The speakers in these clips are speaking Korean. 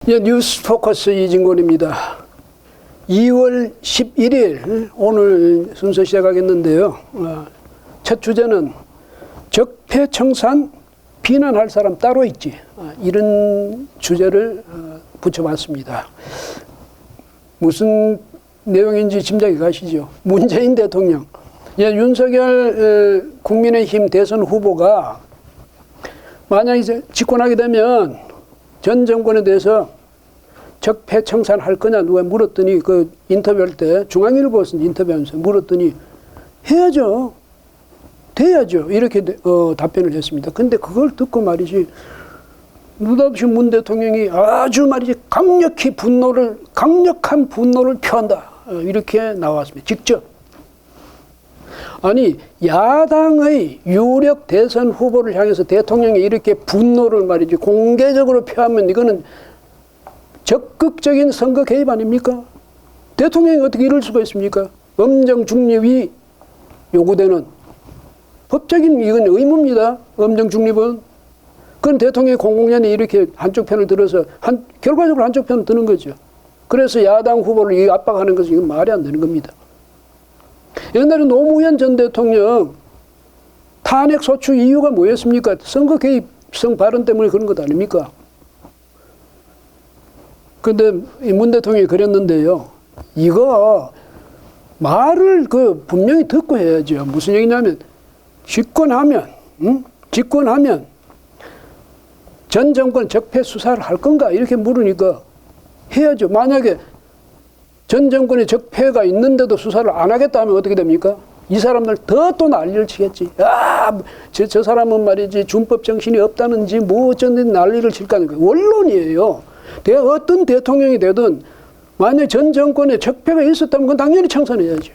예, 뉴스 포커스 이진곤입니다. 2월 11일 오늘 순서 시작하겠는데요. 첫 주제는 적폐청산 비난할 사람 따로 있지. 이런 주제를 붙여봤습니다. 무슨 내용인지 짐작이 가시죠. 문재인 대통령, 예, 윤석열 국민의힘 대선 후보가 만약 이제 집권하게 되면 전 정권에 대해서 적폐청산할 거냐 누가 물었더니 그 인터뷰할 때 중앙일보에서 인터뷰하면서 물었더니 해야죠. 돼야죠. 이렇게 답변을 했습니다. 근데 그걸 듣고 말이지 느닷없이 문 대통령이 아주 말이지 강력한 분노를 표한다. 이렇게 나왔습니다. 직접. 아니 야당의 유력 대선 후보를 향해서 대통령이 이렇게 분노를 말이지 공개적으로 표하면 이거는 적극적인 선거 개입 아닙니까? 대통령이 어떻게 이럴 수가 있습니까? 엄정 중립이 요구되는 법적인 이건 의무입니다. 엄정 중립은. 그건 대통령이 공공연히 이렇게 한쪽 편을 들어서 결과적으로 한쪽 편을 드는 거죠. 그래서 야당 후보를 압박하는 것은 이건 말이 안 되는 겁니다. 옛날에 노무현 전 대통령 탄핵 소추 이유가 뭐였습니까? 선거 개입성 발언 때문에 그런 것 아닙니까? 근데 문 대통령이 그랬는데요. 이거 말을 분명히 듣고 해야죠. 무슨 얘기냐면 집권하면 전 정권 적폐 수사를 할 건가 이렇게 물으니까 해야죠. 만약에 전 정권에 적폐가 있는데도 수사를 안 하겠다 하면 어떻게 됩니까? 이 사람들 더 또 난리를 치겠지. 저 사람은 말이지 준법 정신이 없다는지 뭐 어쩐지 난리를 칠까 하는 거예요. 원론이에요. 어떤 대통령이 되든 만약 전 정권에 적폐가 있었다면 그건 당연히 청산해야죠.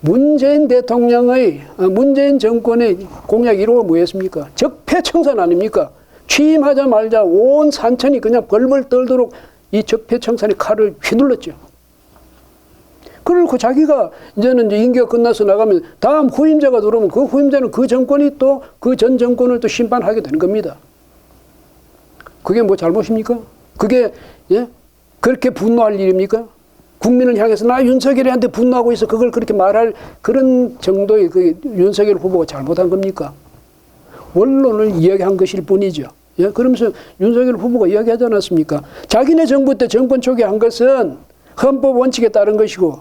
문재인 정권의 공약 1호가 뭐였습니까? 적폐 청산 아닙니까? 취임하자마자 온 산천이 그냥 벌벌 떨도록 이 적폐 청산의 칼을 휘둘렀죠. 그리고 자기가 이제는 임기가 끝나서 나가면 다음 후임자가 들어오면 그 후임자는 그 정권이 또 그 전 정권을 또 심판하게 되는 겁니다. 그게 뭐 잘못입니까? 그게 그렇게 분노할 일입니까? 국민을 향해서 나 윤석열이한테 분노하고 있어 그걸 그렇게 말할 그런 정도의 그 윤석열 후보가 잘못한 겁니까? 원론을 이야기한 것일 뿐이죠. 예? 그러면서 윤석열 후보가 이야기하지 않았습니까? 자기네 정부 때 정권 초기에 한 것은 헌법 원칙에 따른 것이고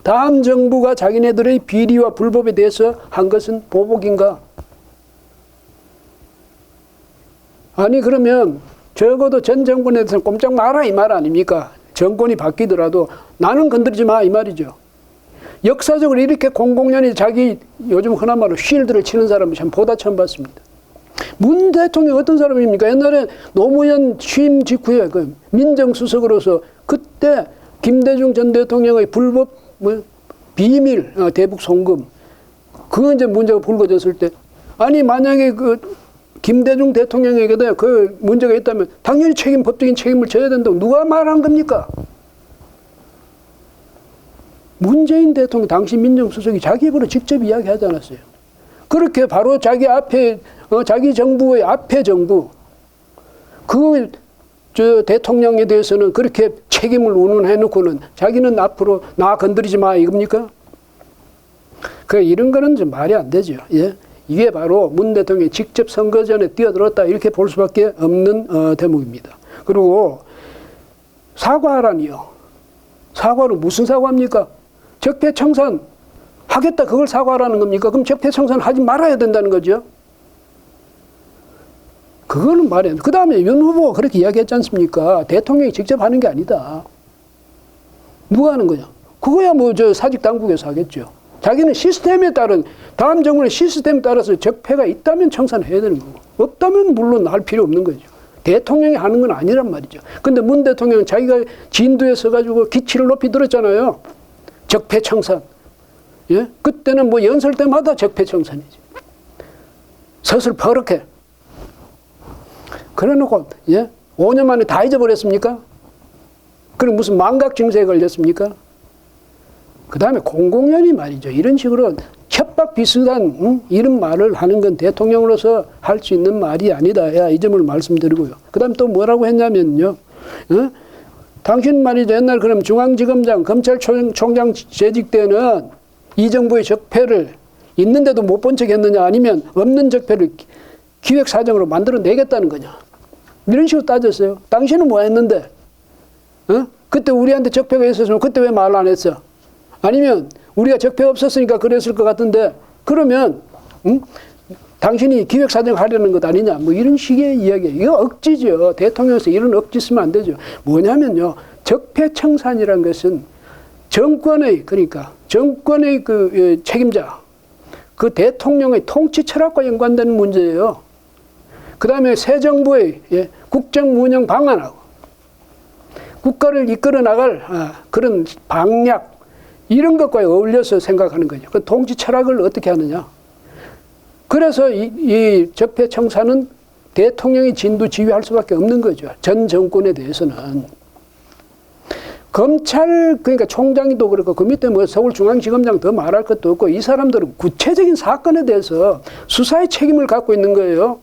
다음 정부가 자기네들의 비리와 불법에 대해서 한 것은 보복인가? 아니 그러면 적어도 전 정권에 대해서는 꼼짝 마라 이 말 아닙니까? 정권이 바뀌더라도 나는 건드리지 마 이 말이죠. 역사적으로 이렇게 공공연히 자기 요즘 흔한 말로 쉴드를 치는 사람은 참 보다 처음 봤습니다. 문 대통령이 어떤 사람입니까? 옛날에 노무현 취임 직후에 그 민정수석으로서 그때 김대중 전 대통령의 불법 비밀 대북 송금 그거 이제 문제가 불거졌을 때 아니 만약에 김대중 대통령에게도 그 문제가 있다면 당연히 법적인 책임을 져야 된다고 누가 말한 겁니까? 문재인 대통령 당시 민정수석이 자기 입으로 직접 이야기하지 않았어요. 그렇게 바로 자기 앞에 자기 정부의 앞에 정부 대통령에 대해서는 그렇게 책임을 운운해놓고는 자기는 앞으로 나 건드리지 마 이겁니까? 이런 거는 좀 말이 안 되죠. 예? 이게 바로 문 대통령이 직접 선거 전에 뛰어들었다 이렇게 볼 수밖에 없는 대목입니다. 그리고 사과하라니요. 사과는 무슨 사과입니까? 적폐청산 하겠다 그걸 사과하라는 겁니까? 그럼 적폐청산 하지 말아야 된다는 거죠. 그거는 말이 안 돼. 그 다음에 윤 후보가 그렇게 이야기했지 않습니까? 대통령이 직접 하는 게 아니다. 누가 하는 거냐? 그거야 사직 당국에서 하겠죠. 자기는 시스템에 따른 다음 정부의 시스템에 따라서 적폐가 있다면 청산해야 되는 거고 없다면 물론 할 필요 없는 거죠. 대통령이 하는 건 아니란 말이죠. 근데 문 대통령은 자기가 진두에 서가지고 기치를 높이 들었잖아요. 적폐 청산. 예? 그때는 연설 때마다 적폐 청산이지. 서슬퍼렇게. 그래놓고 5년 만에 다 잊어버렸습니까? 그럼 무슨 망각 증세에 걸렸습니까? 그 다음에 공공연히 말이죠. 이런 식으로 협박 비슷한 이런 말을 하는 건 대통령으로서 할 수 있는 말이 아니다. 이 점을 말씀드리고요. 그 다음에 또 뭐라고 했냐면요. 당신 말이죠. 옛날 그럼 중앙지검장, 검찰총장 재직 때는 이 정부의 적폐를 있는데도 못 본 척 했느냐 아니면 없는 적폐를 기획사정으로 만들어내겠다는 거냐. 이런 식으로 따졌어요. 당신은 뭐 했는데? 그때 우리한테 적폐가 있었으면 그때 왜 말 안 했어? 아니면 우리가 적폐가 없었으니까 그랬을 것 같은데 그러면 당신이 기획사정 하려는 것 아니냐. 뭐 이런 식의 이야기예요. 이거 억지죠. 대통령에서 이런 억지 쓰면 안 되죠. 뭐냐면요. 적폐청산이라는 것은 정권의 그러니까 정권의 그 책임자 그 대통령의 통치 철학과 연관되는 문제예요. 그 다음에 새 정부의 국정 운영 방안하고 국가를 이끌어 나갈 그런 방략 이런 것과 어울려서 생각하는 거죠. 그 통치 철학을 어떻게 하느냐. 그래서 이 적폐청산은 대통령이 진두지휘할 수밖에 없는 거죠. 전 정권에 대해서는. 검찰 그러니까 총장도 그렇고 그 밑에 뭐 서울중앙지검장 더 말할 것도 없고 이 사람들은 구체적인 사건에 대해서 수사의 책임을 갖고 있는 거예요.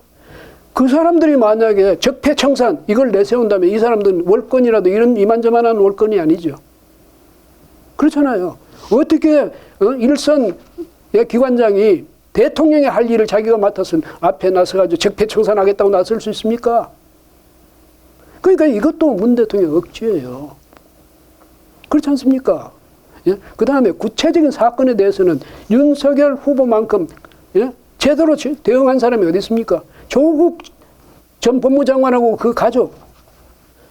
그 사람들이 만약에 적폐청산 이걸 내세운다면 이 사람들은 월권이라도 이런 이만저만한 월권이 아니죠. 그렇잖아요. 어떻게 일선 기관장이 대통령이 할 일을 자기가 맡아서 앞에 나서가지고 적폐청산하겠다고 나설 수 있습니까? 그러니까 이것도 문 대통령 억지예요. 그렇지 않습니까? 예? 그 다음에 구체적인 사건에 대해서는 윤석열 후보만큼 제대로 대응한 사람이 어디 있습니까? 조국 전 법무장관하고 그 가족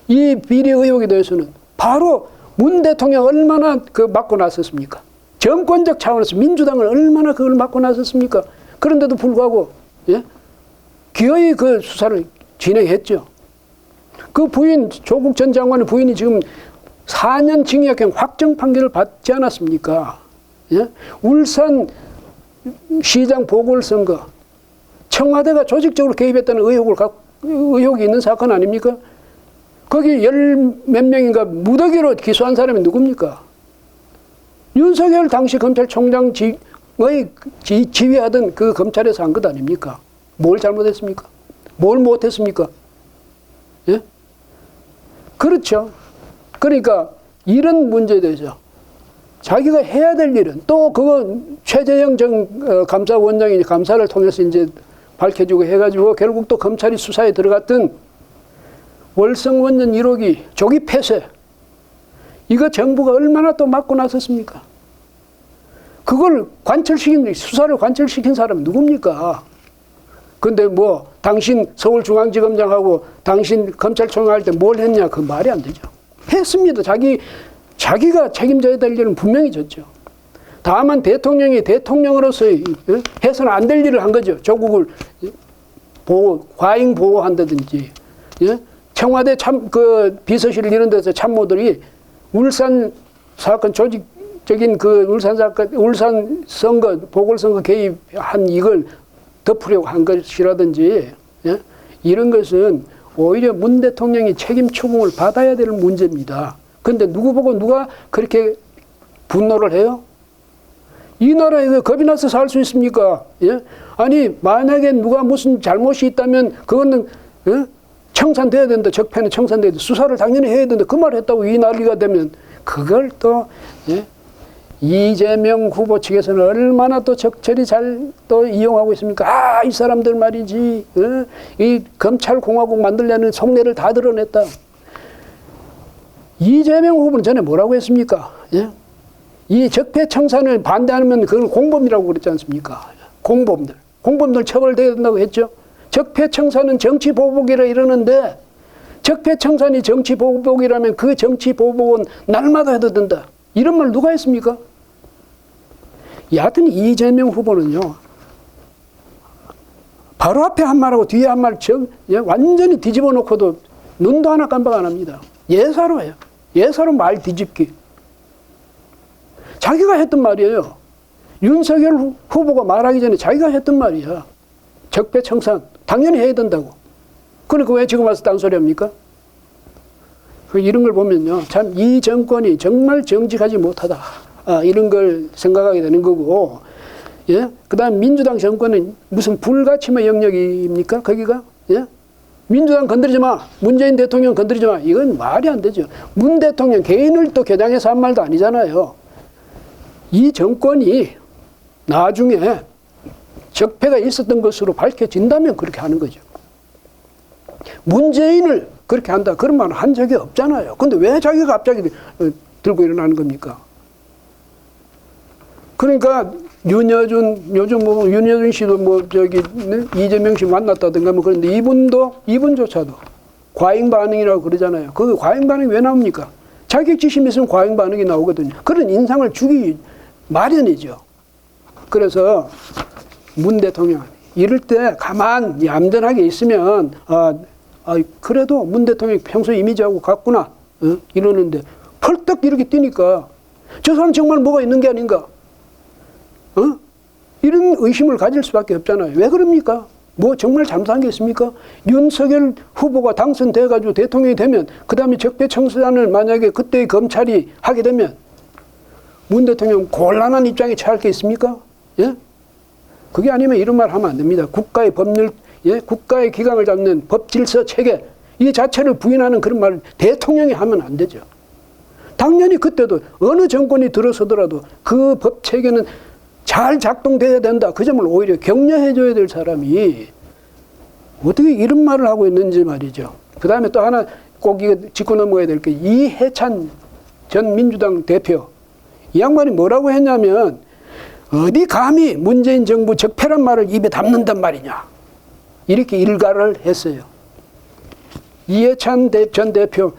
이 비리 의혹에 대해서는 바로 문 대통령 얼마나 그 맡고 나섰습니까? 정권적 차원에서 민주당을 얼마나 그걸 맡고 나섰습니까? 그런데도 불구하고 기어이 그 수사를 진행했죠. 그 부인 조국 전 장관의 부인이 지금 4년 징역형 확정 판결을 받지 않았습니까? 울산 시장 보궐선거 청와대가 조직적으로 개입했다는 의혹이 있는 사건 아닙니까? 거기 열 몇 명인가 무더기로 기소한 사람이 누굽니까? 윤석열 당시 검찰총장 지휘하던 그 검찰에서 한 것 아닙니까? 뭘 잘못했습니까? 뭘 못했습니까? 예? 그렇죠. 그러니까 이런 문제에 대해서 자기가 해야 될 일은 또 그거 최재형 전 감사원장이 감사를 통해서 이제 밝혀주고 해가지고 결국 또 검찰이 수사에 들어갔던 월성원전 1호기 조기 폐쇄 이거 정부가 얼마나 또 막고 나섰습니까? 그걸 수사를 관철시킨 사람은 누굽니까? 근데 뭐 당신 서울중앙지검장하고 당신 검찰총장 할 때 뭘 했냐 그 말이 안 되죠. 했습니다. 자기가 책임져야 될 일은 분명히 졌죠. 다만 대통령이 대통령으로서 해서는 안 될 일을 한 거죠. 조국을 과잉 보호한다든지, 청와대 비서실 이런 데서 참모들이 울산 사건 조직적인 그 울산 사건, 울산 선거, 보궐선거 개입한 이걸 덮으려고 한 것이라든지, 이런 것은 오히려 문 대통령이 책임 추궁을 받아야 될 문제입니다. 그런데 누구 보고 누가 그렇게 분노를 해요? 이 나라에 겁이 나서 살 수 있습니까? 아니 만약에 누가 무슨 잘못이 있다면 그거는 청산돼야 된다. 적폐는 청산돼야 된다. 수사를 당연히 해야 된다. 그 말을 했다고 이 난리가 되면 그걸 또 이재명 후보 측에서는 얼마나 또 적절히 잘 또 이용하고 있습니까? 이 사람들 말이지. 이 검찰공화국 만들려는 속내를 다 드러냈다. 이재명 후보는 전에 뭐라고 했습니까? 이 적폐청산을 반대하면 그건 공범이라고 그랬지 않습니까? 공범들 처벌돼야 된다고 했죠. 적폐청산은 정치보복이라 이러는데 적폐청산이 정치보복이라면 그 정치보복은 날마다 해도 된다. 이런 말 누가 했습니까? 여하튼 이재명 후보는요. 바로 앞에 한 말하고 뒤에 한 말 완전히 뒤집어 놓고도 눈도 하나 깜빡 안 합니다. 예사로 해요. 예사로 말 뒤집기. 자기가 했던 말이에요. 윤석열 후보가 말하기 전에 자기가 했던 말이야. 적폐청산 당연히 해야 된다고. 그러니까 왜 지금 와서 딴소리 합니까? 이런 걸 보면요. 참 이 정권이 정말 정직하지 못하다. 이런 걸 생각하게 되는 거고, 예? 그 다음 민주당 정권은 무슨 불가침의 영역입니까? 거기가? 예? 민주당 건드리지 마. 문재인 대통령 건드리지 마. 이건 말이 안 되죠. 문 대통령 개인을 또 겨냥해서 한 말도 아니잖아요. 이 정권이 나중에 적폐가 있었던 것으로 밝혀진다면 그렇게 하는 거죠. 문재인을 그렇게 한다. 그런 말을 한 적이 없잖아요. 근데 왜 자기가 갑자기 들고 일어나는 겁니까? 그러니까 요즘 뭐 윤여준 씨도 뭐 이재명 씨 만났다든가 뭐 그런데 이분조차도 과잉 반응이라고 그러잖아요. 그 과잉 반응이 왜 나옵니까? 자격지심 있으면 과잉 반응이 나오거든요. 그런 인상을 주기 마련이죠. 그래서 문 대통령 이럴 때 가만 얌전하게 있으면 그래도 문 대통령이 평소 이미지하고 같구나 이러는데 펄떡 이렇게 뛰니까 저 사람 정말 뭐가 있는 게 아닌가? 이런 의심을 가질 수밖에 없잖아요. 왜 그럽니까? 뭐 정말 잘못한 게 있습니까? 윤석열 후보가 당선돼가지고 대통령이 되면 그 다음에 적폐청산을 만약에 그때의 검찰이 하게 되면 문 대통령 곤란한 입장에 처할 게 있습니까? 예? 그게 아니면 이런 말 하면 안 됩니다. 국가의 법률, 예? 국가의 기강을 잡는 법 질서 체계 이 자체를 부인하는 그런 말을 대통령이 하면 안 되죠. 당연히 그때도 어느 정권이 들어서더라도 그 법 체계는 잘 작동돼야 된다. 그 점을 오히려 격려해줘야 될 사람이 어떻게 이런 말을 하고 있는지 말이죠. 그 다음에 또 하나 꼭 이거 짚고 넘어가야 될 게 이해찬 전 민주당 대표. 이 양반이 뭐라고 했냐면 어디 감히 문재인 정부 적폐란 말을 입에 담는단 말이냐. 이렇게 일갈을 했어요. 이해찬 전 대표.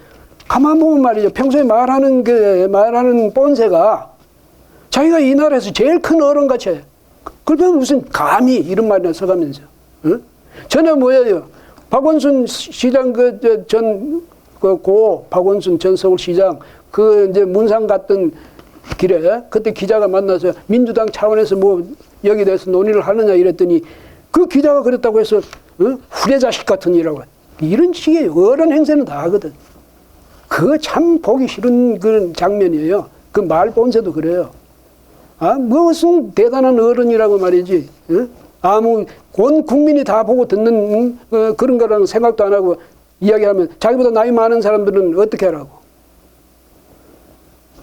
가만 보면 말이죠. 평소에 말하는 본새가 자기가 이 나라에서 제일 큰 어른같이 해. 그러면 무슨 감히 이런 말이나 써가면서. 응? 전에 뭐예요? 박원순 시장 박원순 전 서울시장 이제 문상 갔던 길에 그때 기자가 만나서 민주당 차원에서 뭐 여기 대해서 논의를 하느냐 이랬더니 그 기자가 그랬다고 해서 후레자식 같은 이라고. 이런 식의 어른 행세는 다 하거든. 그거 참 보기 싫은 그런 장면이에요. 그 말 본새도 그래요. 무슨 대단한 어른이라고 말이지. 온 국민이 다 보고 듣는 그런 거라는 생각도 안 하고 이야기하면 자기보다 나이 많은 사람들은 어떻게 하라고.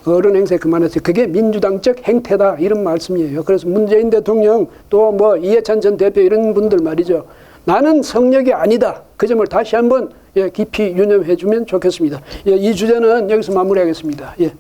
어른 행세 그만해서 그게 민주당적 행태다 이런 말씀이에요. 그래서 문재인 대통령 또 뭐 이해찬 전 대표 이런 분들 말이죠. 나는 성역이 아니다. 그 점을 다시 한번 깊이 유념해 주면 좋겠습니다. 이 주제는 여기서 마무리하겠습니다. 예.